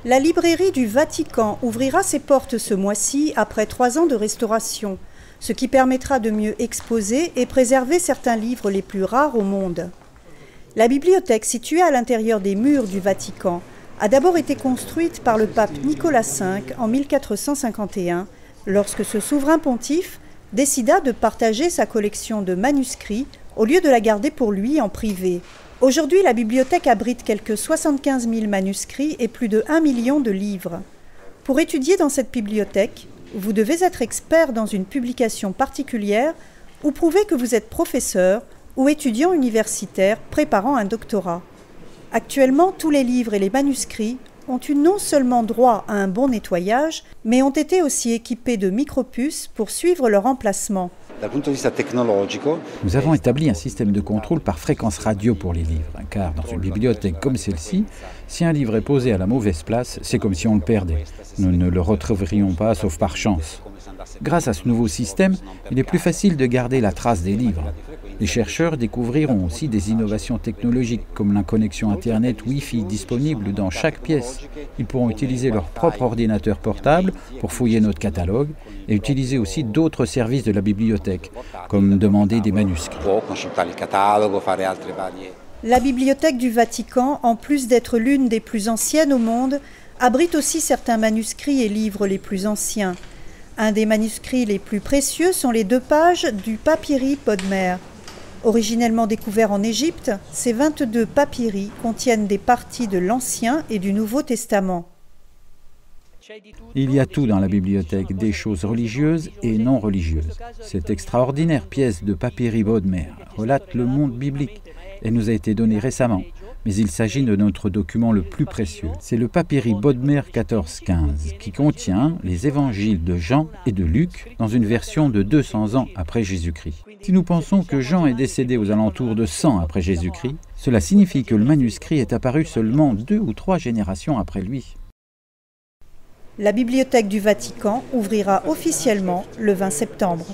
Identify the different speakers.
Speaker 1: La librairie du Vatican ouvrira ses portes ce mois-ci après 3 ans de restauration, ce qui permettra de mieux exposer et préserver certains livres les plus rares au monde. La bibliothèque située à l'intérieur des murs du Vatican a d'abord été construite par le pape Nicolas V en 1451, lorsque ce souverain pontife décida de partager sa collection de manuscrits au lieu de la garder pour lui en privé. Aujourd'hui, la bibliothèque abrite quelques 75 000 manuscrits et plus de 1 million de livres. Pour étudier dans cette bibliothèque, vous devez être expert dans une publication particulière ou prouver que vous êtes professeur ou étudiant universitaire préparant un doctorat. Actuellement, tous les livres et les manuscrits ont eu non seulement droit à un bon nettoyage, mais ont été aussi équipés de micropuces pour suivre leur emplacement.
Speaker 2: Nous avons établi un système de contrôle par fréquence radio pour les livres, car dans une bibliothèque comme celle-ci, si un livre est posé à la mauvaise place, c'est comme si on le perdait. Nous ne le retrouverions pas, sauf par chance. Grâce à ce nouveau système, il est plus facile de garder la trace des livres. Les chercheurs découvriront aussi des innovations technologiques, comme la connexion Internet Wi-Fi disponible dans chaque pièce. Ils pourront utiliser leur propre ordinateur portable pour fouiller notre catalogue et utiliser aussi d'autres services de la bibliothèque, comme demander des manuscrits.
Speaker 1: La bibliothèque du Vatican, en plus d'être l'une des plus anciennes au monde, abrite aussi certains manuscrits et livres les plus anciens. Un des manuscrits les plus précieux sont les 2 pages du Papyri Bodmer. Originellement découvert en Égypte, ces 22 papyri contiennent des parties de l'Ancien et du Nouveau Testament.
Speaker 2: Il y a tout dans la bibliothèque, des choses religieuses et non religieuses. Cette extraordinaire pièce de Papyri Bodmer relate le monde biblique et nous a été donnée récemment. Mais il s'agit de notre document le plus précieux. C'est le Papyri Bodmer 1415, qui contient les évangiles de Jean et de Luc dans une version de 200 ans après Jésus-Christ. Si nous pensons que Jean est décédé aux alentours de 100 après Jésus-Christ, cela signifie que le manuscrit est apparu seulement 2 ou 3 générations après lui.
Speaker 1: La bibliothèque du Vatican ouvrira officiellement le 20 septembre.